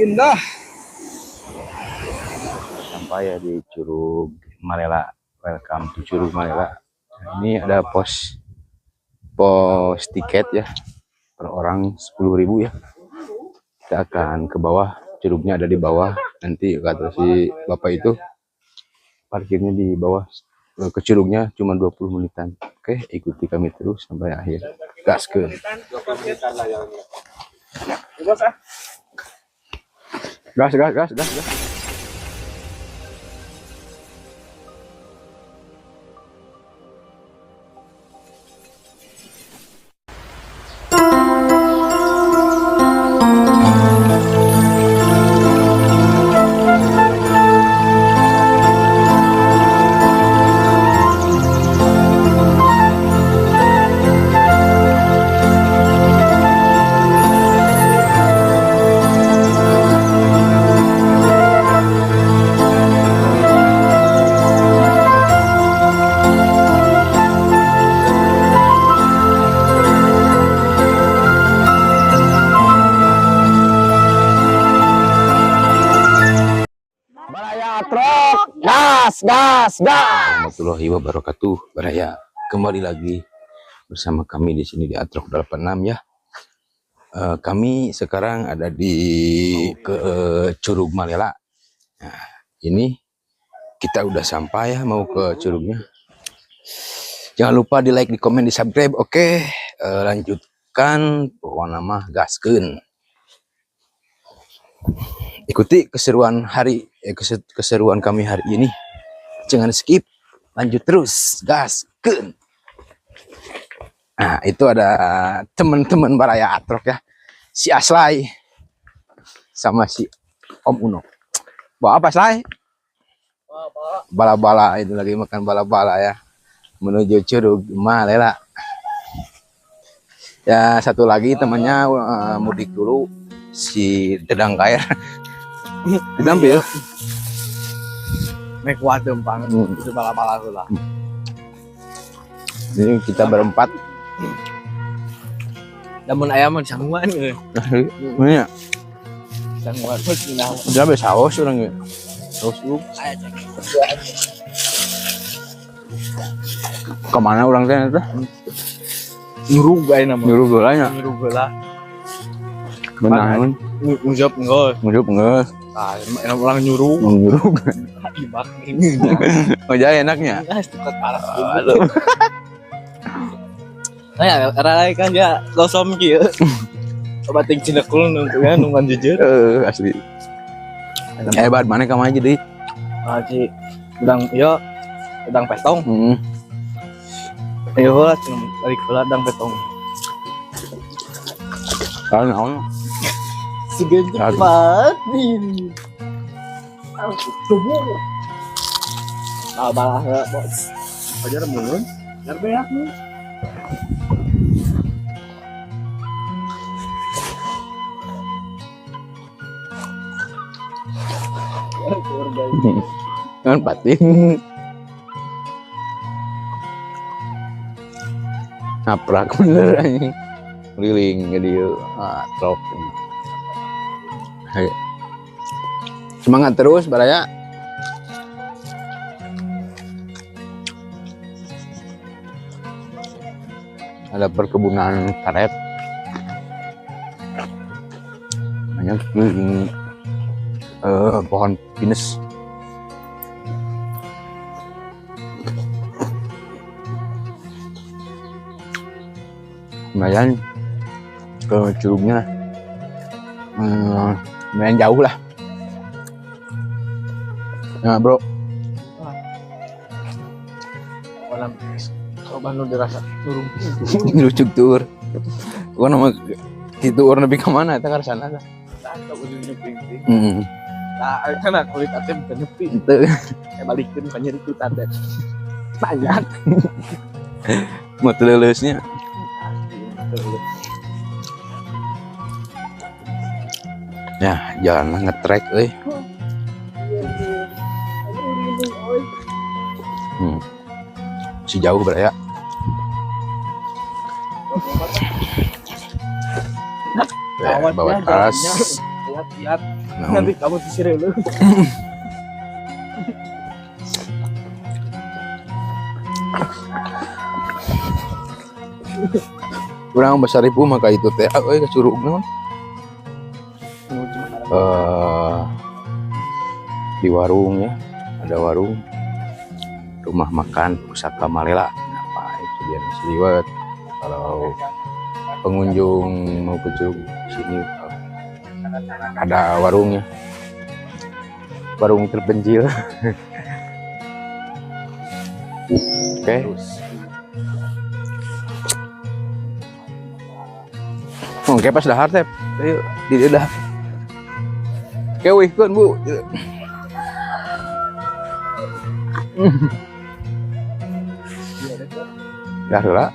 indah. Sampai ya di Curug Malela. Welcome to Curug Malela. Nah, ini ada pos tiket ya, per orang 10.000 ya. Kita akan ke bawah, curugnya ada di bawah. Nanti kata si bapak itu parkirnya di bawah, ke curugnya cuma 20 menitan. Oke, ikuti kami terus sampai akhir. Gas ke. Gas. Gas. Warahmatullahi wabarakatuh. Baraya, kembali lagi bersama kami di sini di Atrok 86 ya. Kami sekarang ada di Curug Malela. Nah, ini kita udah sampai ya, mau ke curugnya. Jangan lupa di like, di komen, di subscribe. Oke, lanjutkan. Pokoknya mah gaskeun. Ikuti keseruan kami hari ini. Jangan skip, lanjut terus, gaskeun. Nah, itu ada teman-teman Baraya Atrok ya, si Aslay sama si Om Uno. Bawa apa, Aslay? Bala-bala, itu lagi makan bala-bala ya, menuju Curug Malela. Ya, satu lagi temannya mudik dulu, si Dedang Kair. Ditampil Mek wadem banget, itu bala-bala lah. Ini kita berempat. Namun ayam sangguan ge. Mana? Sangguan terus pindah. Udah be saus urang ge. Saus lu. Kemana orang teh eta? Nyurug aja nama. Nyuruh geulanya. Nyurug geula. Benahan. Ngujop ngeus. Ah, orang nyuruh. Ibak ini. Oh, jadi enaknya. Tukat parah. Aduh. Nah, ralai kan ya losom kieu. Coba ting cinekul nungguan nungguan jujur. Asli. Hebat mana kamu aja deh. Ci udang petong. Ayo lah dari kula udang petong. Kalau naon? Segan cepat nih. Tubuh. Balah bos. Ajar mulun. Biar beak nih. Kan pating. Naprak bener anjing. Keliling ke dia. Trok. Hai. Semangat terus Baraya. Ada perkebunan karet. Banyak pohon pinus. Lumayan ke curugnya. Lumayan jauh lah. Nah bro, Malam coba nu dirasa turun. lucu tur. Gua nama itu orang lebih kemana? Kita ke sana lah. Tak ujungnya penting. Nah, kan kulit ate bisa nyepi. Itu. Balikin kan nyeri kulit ate. Banyak. Mau lelusnya. Ya, jalan ngetrek euy. Si jauh Baraya. Bawa tas. Lihat. Nanti kamu disireu lu. Kurang besar ibu maka itu teh euy kacurug naon. Di warung ya, ada warung, rumah makan Pusaka Malela. Apa itu dia nasi liwet. Kalau pengunjung mau ke sini ada warungnya, warung terpencil. Oke. Oke pas dahar teh, ayo di dah. Kewih kan bu. Dah lah.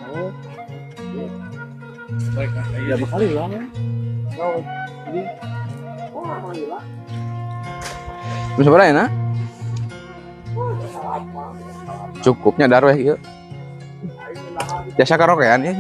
Ya bekali lah. Jadi alhamdulillah. Bisa berapa ya nak? Cukupnya darweh yuk. Jasa karaokean ya.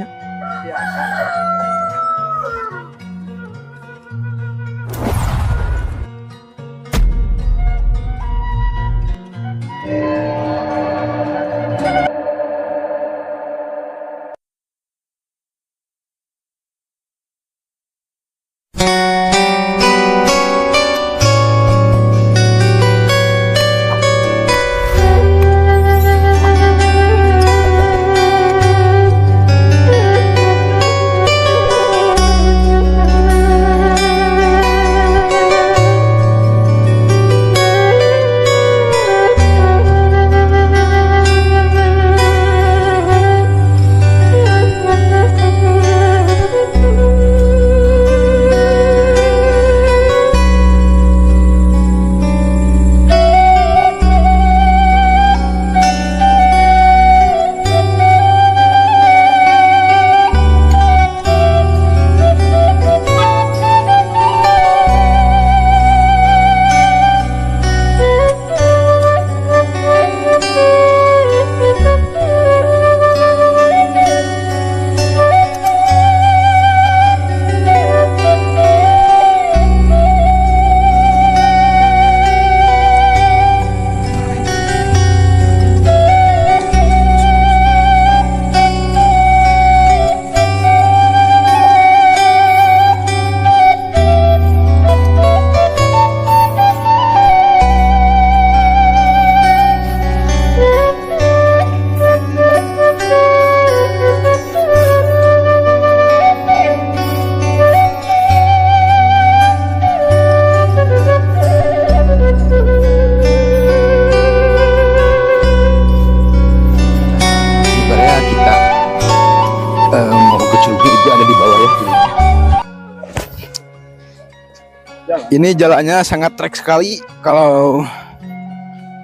Ini jalannya sangat trek sekali kalau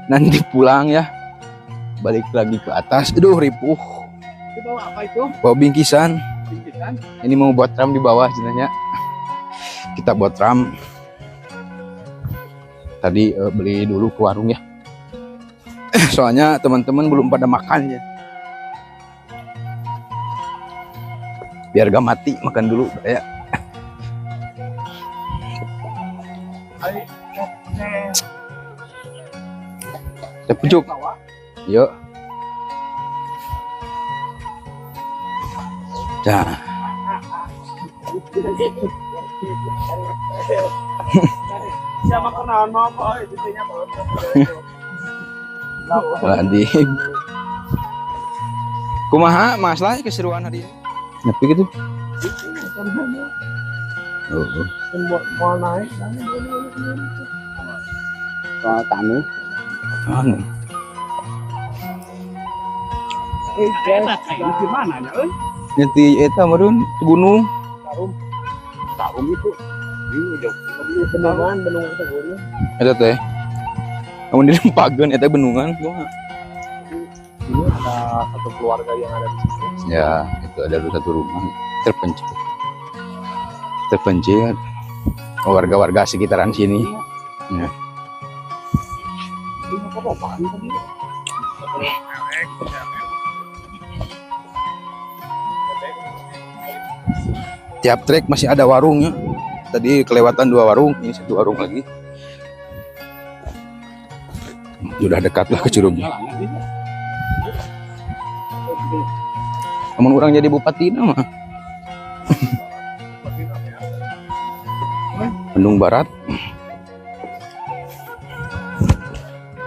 nanti pulang ya. Balik lagi ke atas. Aduh ripuh. Itu bawa apa itu? Bawa bingkisan. Bingkisan? Ini mau buat ram di bawah sebenarnya. Kita buat ram. Tadi beli dulu ke warung ya. Soalnya teman-teman belum pada makan ya. Biar gak mati makan dulu ya. Pucuk. Yuk. Dah. Siapa kenal mau apa? Ditanya apa? Lagi. Kumaha masalah keseruan hari ini? Nyepi gitu. Mau naik. Soal tanu. Anu. Di mana ya? Nanti eta meureun di gunung. Tarum itu. Ini benungan itu gunung. Eta teh. Kamu dilempakeun eta benungan kumaha? Ini ada satu keluarga yang ada di situ. Ya, itu ada satu rumah terpencil. Terpencil warga-warga sekitaran sini. Ya. Tiap trek masih ada warungnya. tadi kelewatan 2 warung, ini 1 warung lagi. Sudah dekat lah ke Curugnya. Namun orang jadi bupati nama. Bandung Barat.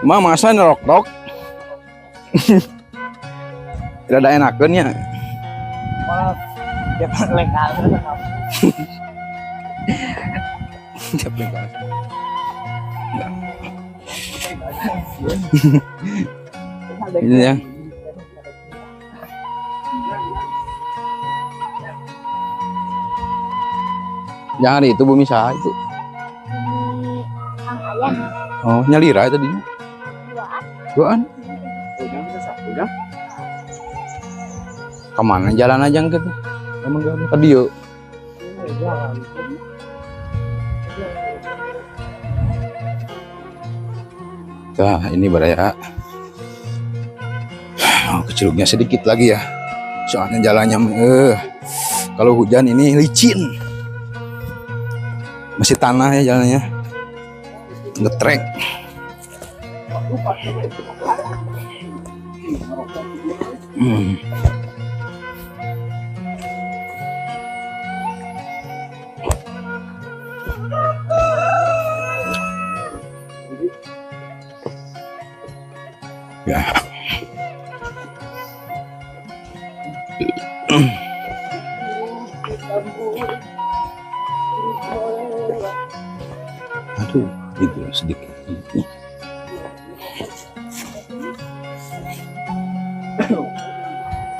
Masa nerok-rok. Tidak ada enakannya. Malah dia legal. Siapa yang bahas? Ini ya. Jangan itu bumi sah itu. Oh, nyalira tadi. Duaan. Udah. Kemana jalan aja gitu? Emang gak ada tadi yuk. Nah, ini Baraya. Oh, kecilnya sedikit lagi ya. Soalnya jalannya kalau hujan ini licin. Masih tanah ya jalannya. Ngetrek. Ya. Aduh, itu sedikit.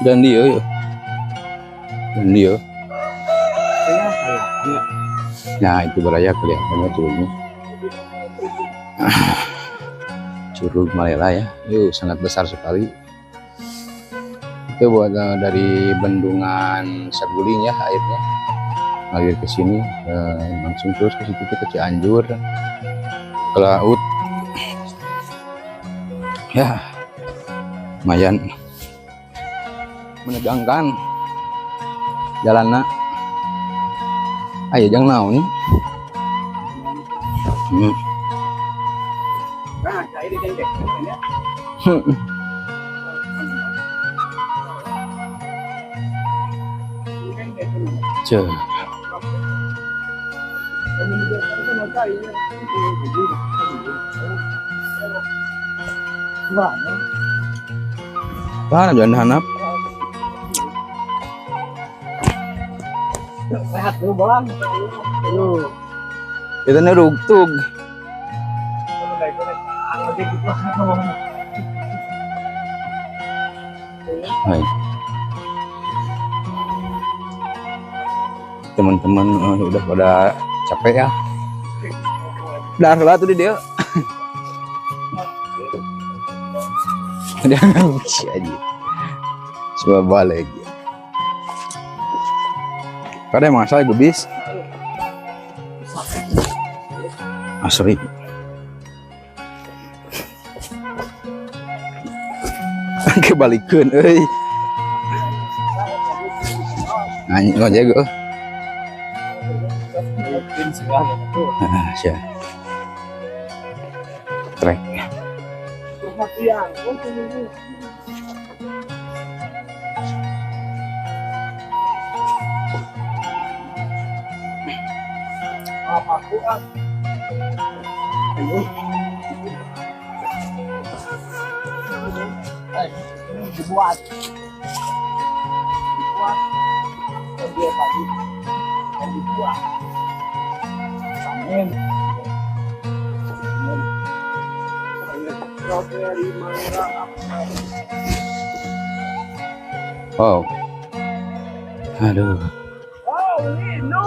Dan dia ya. Dan dia. Nah, itu Baraya kelihatannya curugnya. Curug Malela ya. Yuk, sangat besar sekali. Itu buat dari bendungan Saguling ya airnya. Ngalir ke sini langsung terus ke situ ke Cianjur ke laut. Ya. Lumayan menegangkan jalannya. Ayo jangan naon. Cek. Mana jangan hanap. Sehat dulu bang. Itu nerugtug. Hai. Teman-teman udah pada capek ya. Udah lah tuh dia. Dia ngabis aja. Coba balik. Kada emang saya gubis. Asli. Kebalikeun euy. Nanya ngojek gua. Siap. Trek. Dibuat dia tadi dan dibuat panen strawberry mangga Wow. Aduh. oh no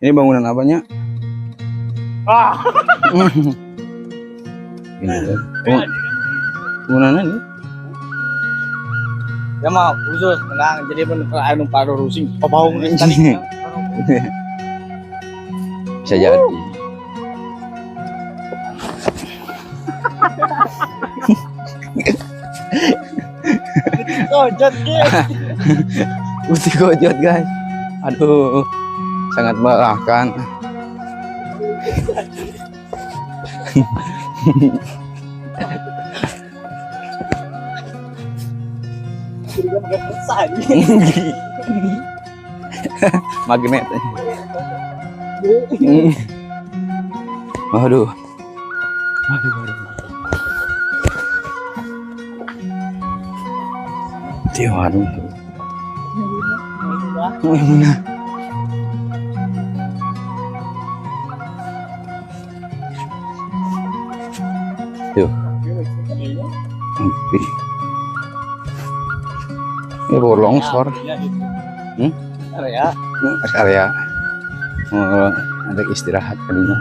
Ini bangunan apanya? Ini kan. Bangunan ini. Ya mah khusus tenang jadi bener anu paru rusing papaung tadi. Bisa jadi. Kojot guys. Putih kojot guys. Aduh, sangat melelahkan. Magnet. Waduh. Waduh. Waduh. Mana? Tuh. Ini baru longsor. Area. Area. Oh, ada istirahat kalinya.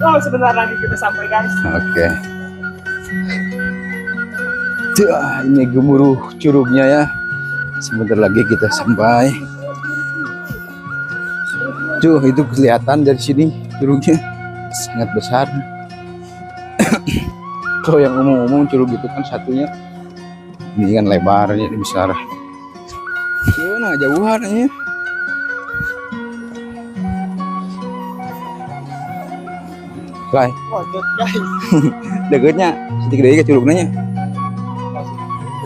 Oh, sebentar lagi kita sampai guys. Oke. Ini gemuruh curugnya ya. Sebentar lagi kita sampai. Tuh, itu kelihatan dari sini curugnya sangat besar. Kalau yang umum-umum curug itu kan satunya, ini kan lebarnya besar. Nah, jauhan ya. Lai, Waduh guys. deketnya sedikit aja curugnya.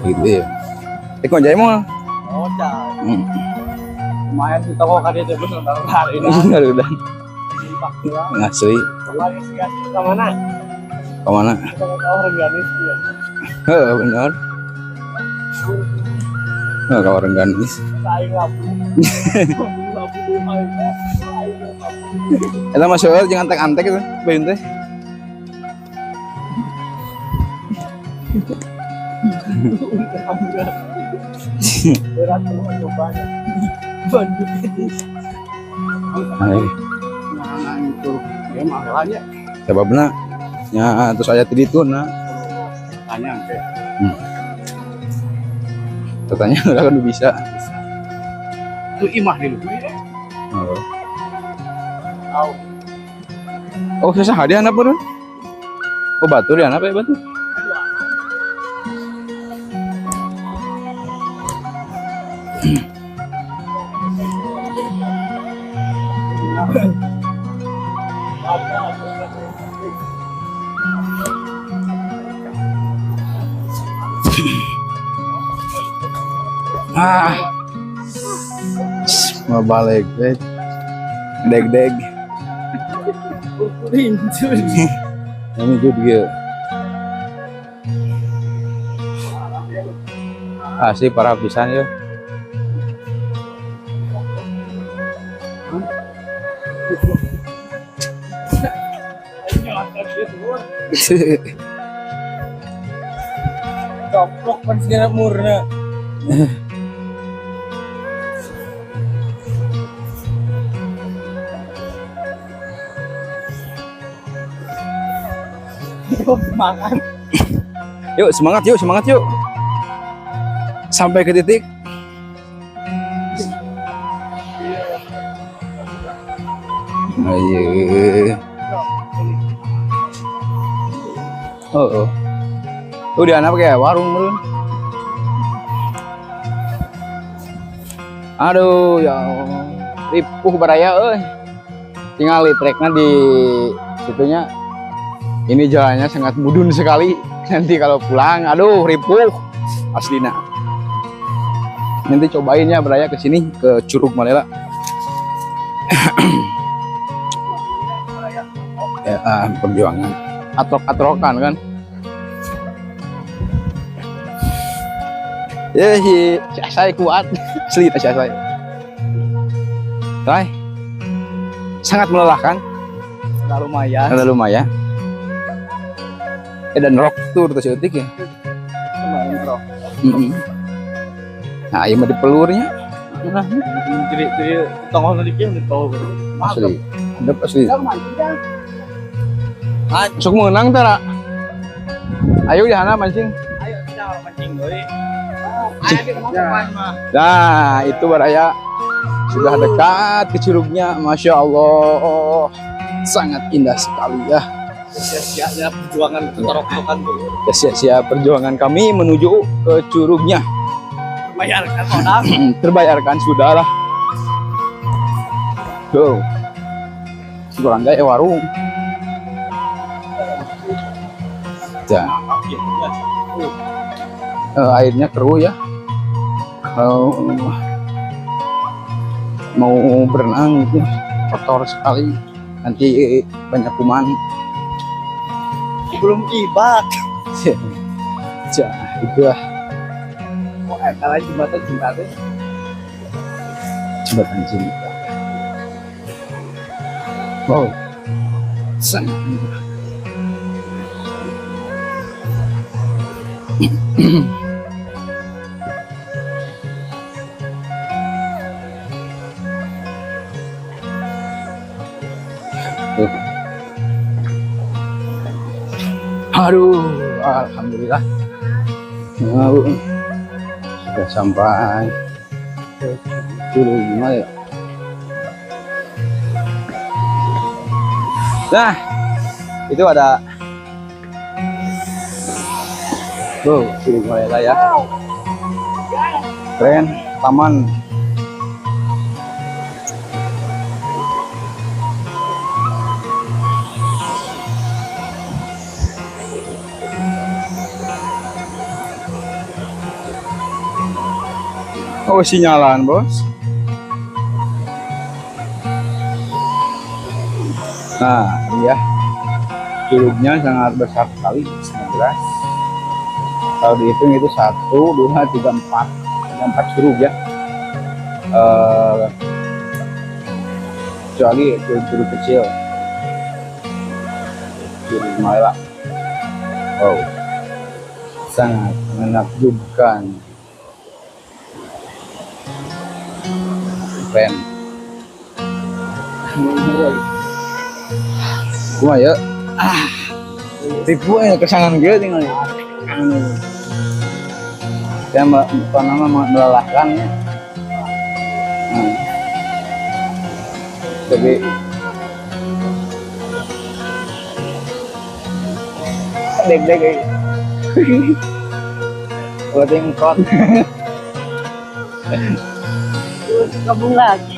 Gitu ya. Kok jaya mau? Oh, lumayan kita kok kan itu bener hari ini. Udah. Ngasih. Lagi sih guys, ke mana? Kemana? Kita ke Rengganis ya. Benar. Kalau Rengganis. Saya ngapu. Kita masuk jangan antek-antek itu, bayin teh. Berat semua cobanya. Bandung ini. Nah, itu ya mahalnya. Sebabnya ya terus saya tadi itu nah. Tanya teh. Katanya udah kan bisa. Itu imah dulu. Oh, susah hadiah anak pun. Oh, batu dia apa ya batu? Mau balik, deg. Ini juga. Asli para pisan ya. Coplok kan segala murna. Semangat. Yuk, semangat yuk. Sampai ke titik. Ayo. Oh. Udah anak kayak warung belum? Aduh, ya Allah. Ripuh baraya euy. Tinggal litreknya di situnya. Ini jalannya sangat mudun sekali. Nanti kalau pulang, aduh ripuh aslina. Nanti cobain ya beraya ke sini ke Curug Malela. Ya, perjuangan. Atrok-atrokan kan. Saya kuat. Asli saya. Rai. Sangat melelahkan. Ada lumayan. Dan rock tour terus etik ya. Lumayan rock. Nah, ini mah di pelurnya. Nah, Jadi tongol tadi kan udah tahu. asli. Adep asli. Sok mengenang tara. Ayo di hana mancing. Ayo kita mancing euy. Nah, itu Baraya sudah dekat ke curugnya. Masya Allah, sangat indah sekali ya. Sia-sianya perjuangan keterok-terokan tuh. Ya, sia-sia perjuangan kami menuju ke curugnya. Bayarkan modal. Terbayarkan sudah lah. Tuh, kurang gaya warung. Ya. Airnya keruh ya. Mau berenang itu kotor sekali. Nanti banyak kuman. Belum ibak. Ya, itulah Kalau jembatan cinta tuh. jembatan cinta. Wow, sangat indah. Aduh, alhamdulillah. Sudah sampai dulu gimana ya? Nah, itu ada sudah mulai lah ya. Keren, taman. Oh, sinyalan, Bos. Nah, iya. Curugnya sangat besar sekali, 19. Kalau dihitung itu 1, 2, 3, 4. Ada 4 curug ya. Kecuali curug kecil. Curug Malela. Oh, sangat menakjubkan. Keren. Gua ya. Tipu ya kesangan gitu tinggal. Saya bukan nama melelahkan ya. Jadi deg-deg kayak buat yang kot. Gabung lagi.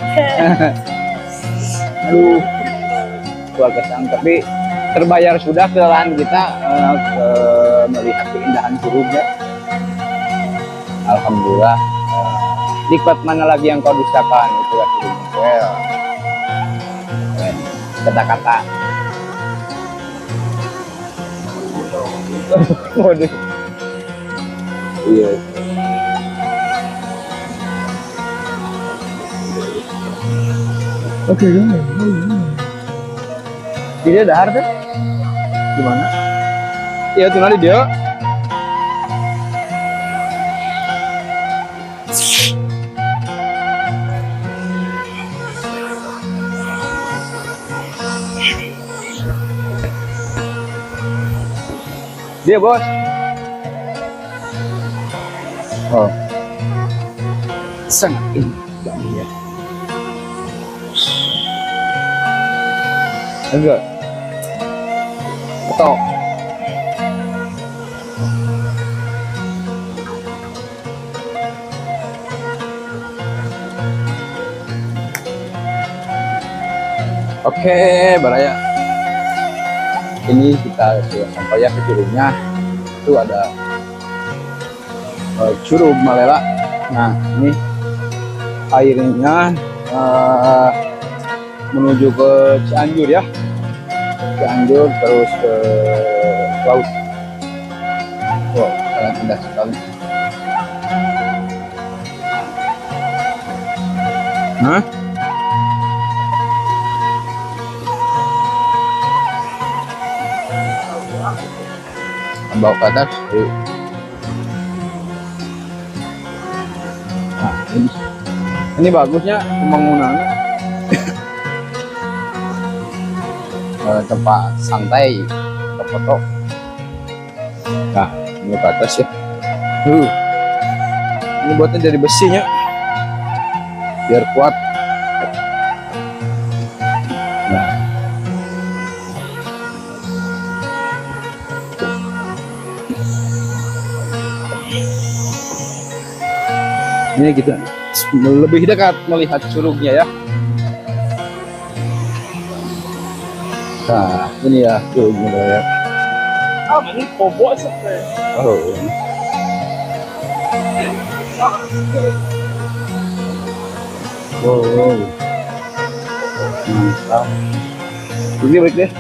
Aduh, gua kesang, tapi terbayar sudah kelelahan kita ke melihat keindahan curugnya. Alhamdulillah. Nikmat mana lagi yang kau dustakan, itulah curugnya. Kata-kata. Waduh. Iya. Oke, dia ada harta gimana? Iya tuh nanti dia. Dia bos. Oh, sangat indah dia. Enggak. Betul. Oke, Baraya. Ini kita sudah sampai ya ke curugnya. Itu ada Curug Malela. Nah, ini airnya menuju ke Cianjur ya. Cianjur terus ke laut. Wow, sangat indah sekali. Nah, bawa ke atas. Nah, ini bagusnya pembangunannya. Tempat santai, foto. Nah, ini ke atas ya. Ini buatnya dari besinya, biar kuat. Nah. Ini kita lebih dekat melihat curugnya ya. Nah, ini ya curugnya ya. Ini bobo seperti. Oh. Wow. Mantap. Ini baik deh.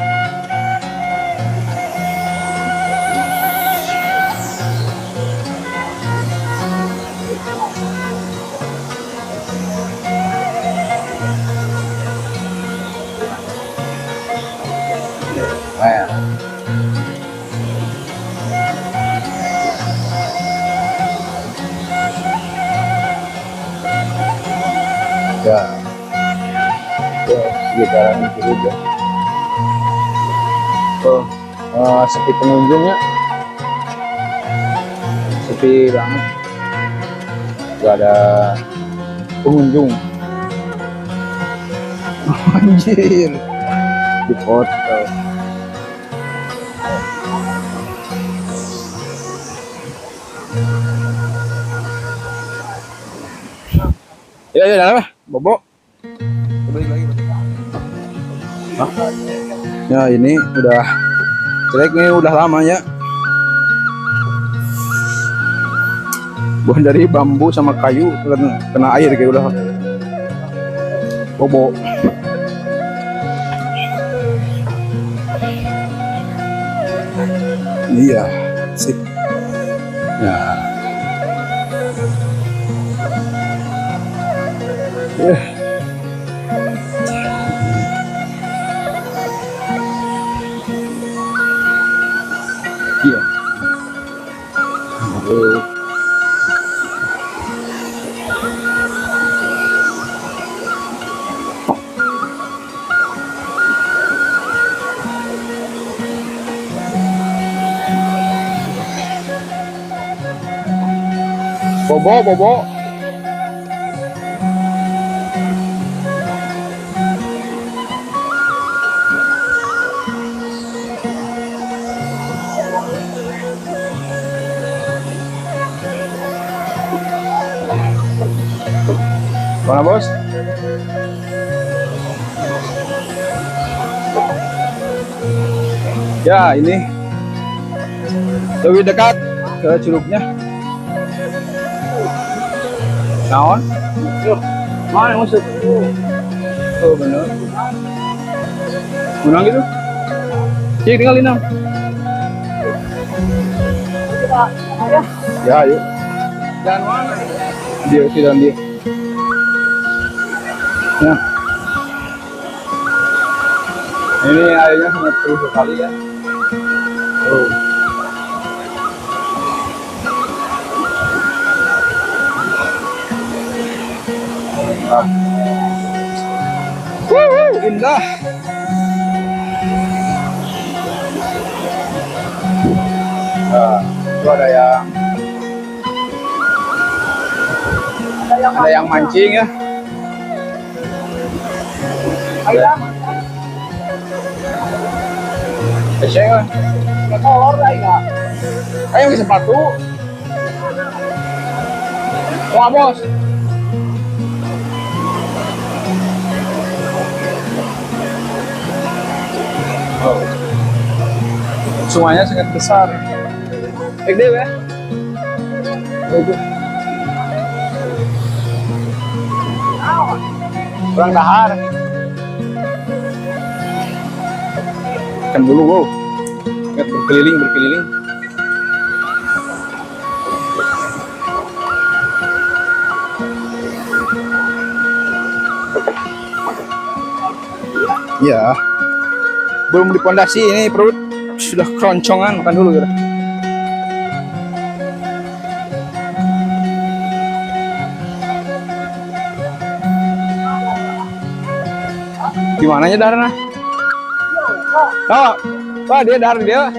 Nah. Ya, sekitaran itu juga. Sepi pengunjungnya, sepi banget, gak ada pengunjung. Anjir, di foto. Ya, dalam Bobo. Balik lagi. Hah? Ya ini udah jelek nih, udah lama ya. Bukan dari bambu sama kayu, kena air kayak udah. Bobo. Iya, sip. Ya. Iya. Bobo. Mana bos? Ya ini lebih dekat ke curugnya. Naon? Mana maksud? Oh bener. Menang gitu? Cik tinggalin nam. Ya yuk. Dan mana? Dia. Ya. Ini airnya sangat terus sekali ya. Oh. Indah. Nah, itu ada yang mancing ya. Saya nggak kolor lah ya. Ayo pakai sepatu. Wah bos. Oh. Sungainya sangat besar. Gede ya. Kurang dahar. Kan dulu wow. Ingat berkeliling. Ya. Belum dipondasi ini perut sudah keroncongan, makan dulu gitu. Gimana nya darahnya? Oh, wah dia darah dia.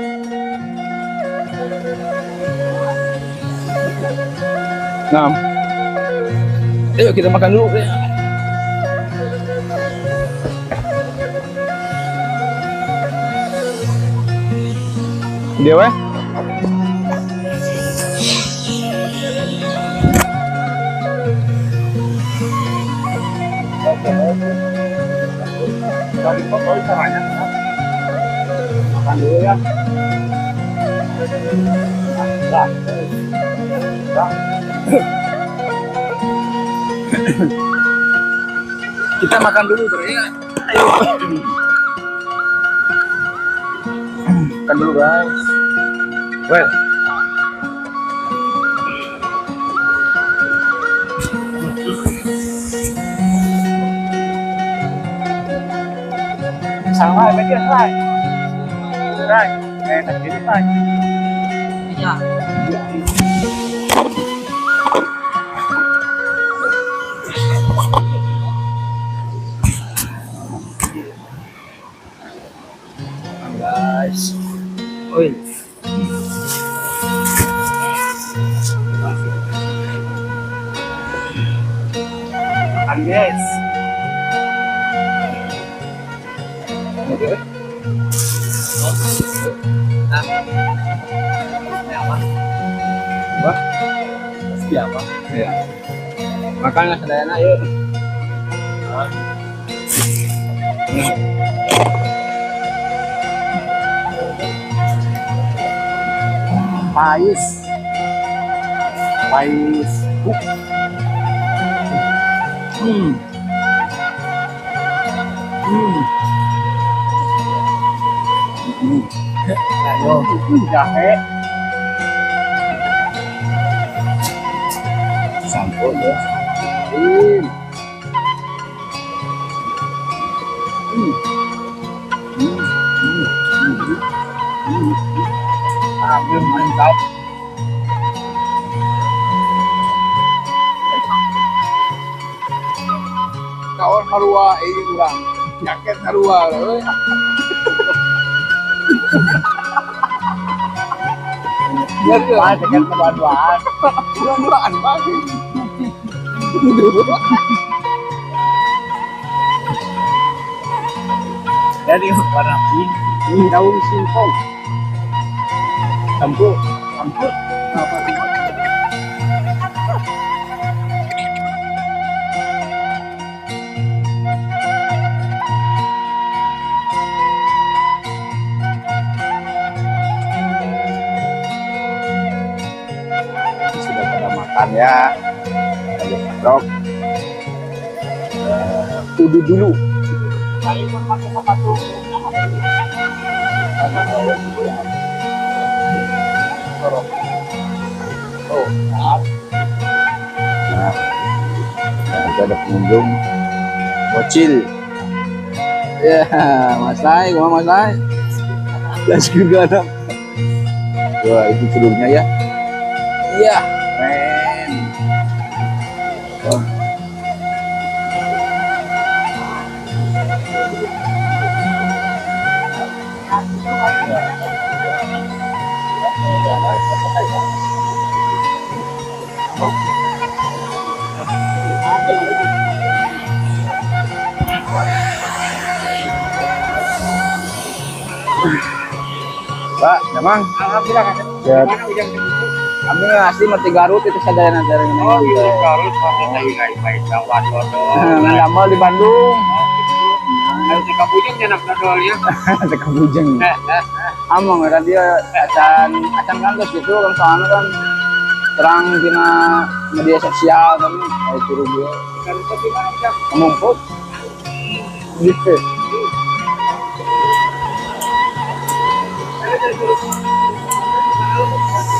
Nah, Ayo kita makan dulu. Dia weh. Makan dulu ya. Dah. Dah. Kita makan dulu ya. Ayo. Makan dulu guys. Well. Sama aja dia Rai. Rai, enak gini Rai. Iya. Guys. Oi. Makan guys. Oke. Apa? Siapa? Iya. Makanlah sedayana yuk. Pais. Pais. Ayo, jahe. Sampun ya. Mantap. Kawan harua ini kurang. Jaket harua. Ya kan dengan keduaan. Keduaan banget. Jadi warna pink, ini daun singkong. Campur, campur. Apa sih? Sudah pada makan ya. Ada sendok. Udu dulu. Oh, nah, kita ada pengunjung bocil. Ya, Mas Lai, gua Mas Lai. Dan juga ada. Wah, itu seluruhnya ya. Iya, keren. Oh. Pak, memang alhamdulillah kan. Mana ujang itu? Kami asli mati Garut itu sadayana dari ini. Oh iya, Garut sampai tadi baik jawab dodol. Lama di Bandung. Ayo teh kabujeng nyenak dodol ya. Teh kabujeng. Among kan dia acan kantos gitu kan soalnya kan terang dina media sosial kan kayak suruh dia. Garut di mana ujang? Ngumpul. Gitu.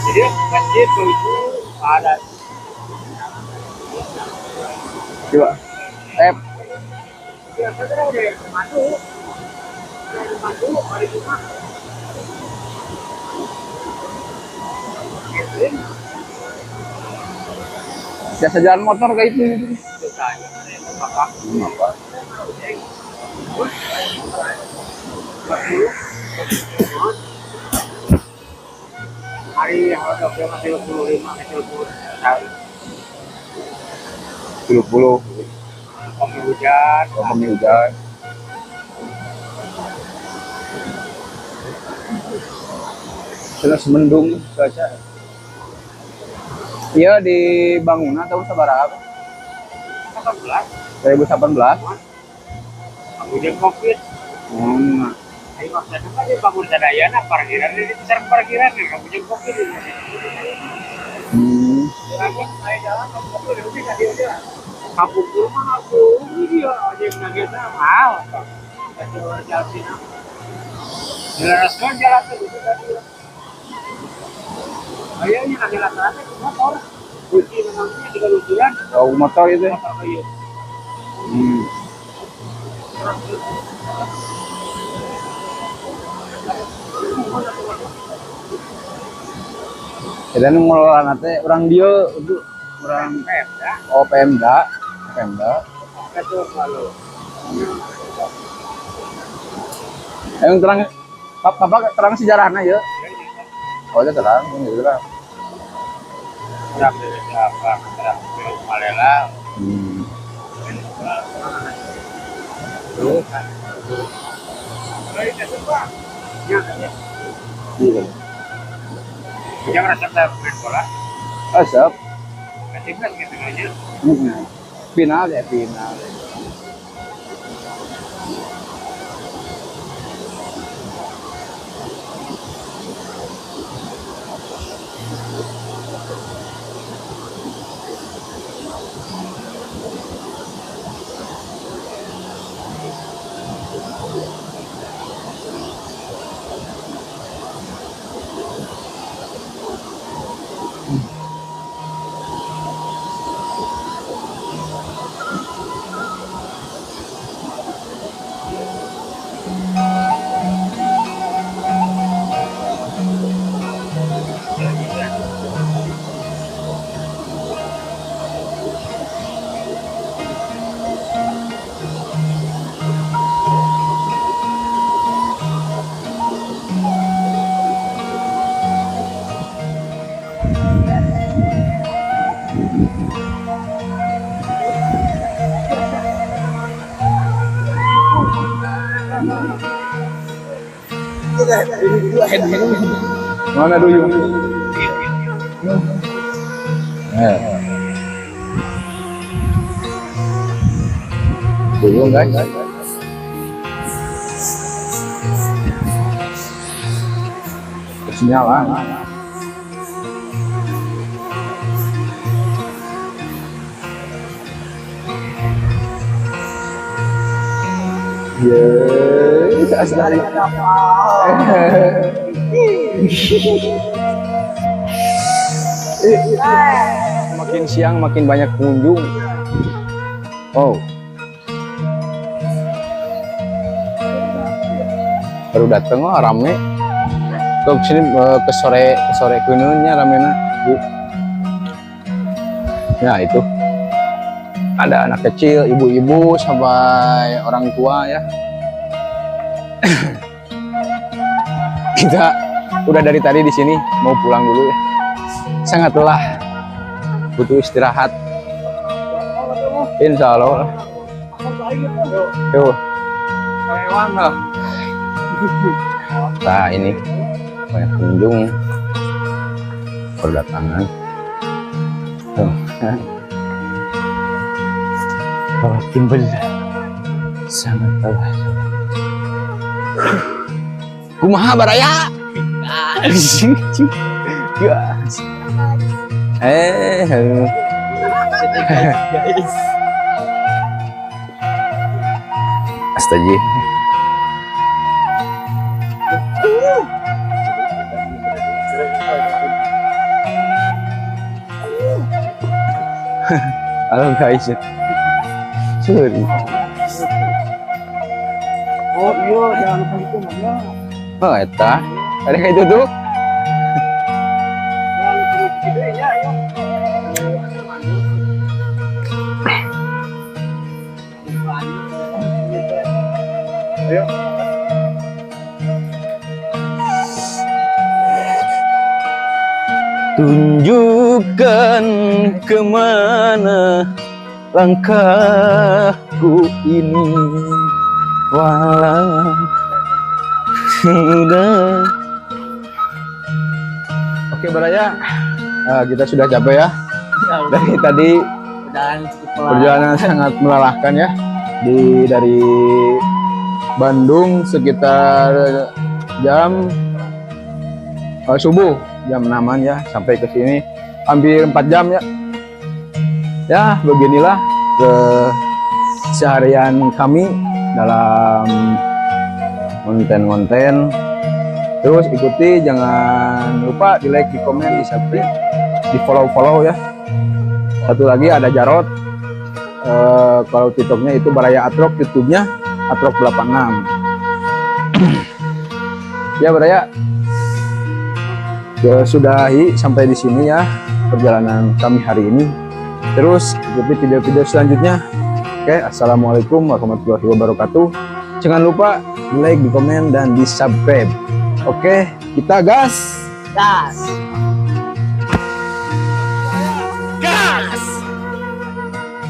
Jadi masjid itu ada. Coba. Biasa jalan motor kayak itu. Apa? Hari harga masih 25 kecil pun. 30. Pagi hujan. Pagi hujan. Terus mendung cuaca. Iya di bangunan tahun sabaraha? 18. 2018. Hujan Covid. Ayo maksudnya kan dia bangun sadayana parkiran di besar parkiran kan hujan Covid. Saya jalan ke Covid dia. Kampung rumah aku ini dia aja yang nagena mahal. Kita jalan sini. Jelaskan jalan ke situ tadi. Ayahnya lagi latarnya ke motor. Kunci memangnya 3 lusuran. Oh, motor itu. Motor kayu. Dan ngelola nate orang dia itu orang Pemda. oh Pemda. Betul kalau. Yang terang apa terang sejarahnya ya? Oh itu terang, ini terang. Terang dari siapa? Terang dari Malela. Jangan rasa saya main bola. Asap. Ketinggalan gitu aja. Final ya final. Mana duyung? Duyung guys. Kesinyalan. Yes, asli. Makin siang makin banyak pengunjung. Oh. Baru datang oh rame. Ke sini ke sore kununnya ramena. Ya itu. Ada anak kecil, ibu-ibu sampai orang tua ya. Kita udah dari tadi di sini mau pulang dulu ya. Sangat lelah, butuh istirahat. Insya Allah. Yuk. Nah ini banyak pengunjung berdatangan. Bahwa timbul sangat lelah. Kumaha baraya? Astaga. Halo guys. Sorry. Oh iya, jangan lupa itu ya. Oh, eta. Ada kayak duduk. Jangan lupa itu ya. Ayo. Tunjukkan kemana langkahku ini walau sudah. Oke Baraya, kita sudah capek ya. Dari tadi perjalanan sangat melelahkan ya. Dari Bandung sekitar jam subuh, jam 6-an ya, sampai ke sini hampir 4 jam ya. Ya, beginilah keseharian kami dalam konten-konten. Terus ikuti, jangan lupa di like, di komen, di subscribe, di follow ya. Satu lagi ada Jarot, kalau TikToknya itu Baraya Atrok, YouTube-nya Atrok 86. Ya Baraya, sudahi sampai di sini ya perjalanan kami hari ini. Terus ikuti video-video selanjutnya. Oke, assalamualaikum warahmatullahi wabarakatuh. Jangan lupa di like, di komen, dan di subscribe. Oke, kita gas. Gas.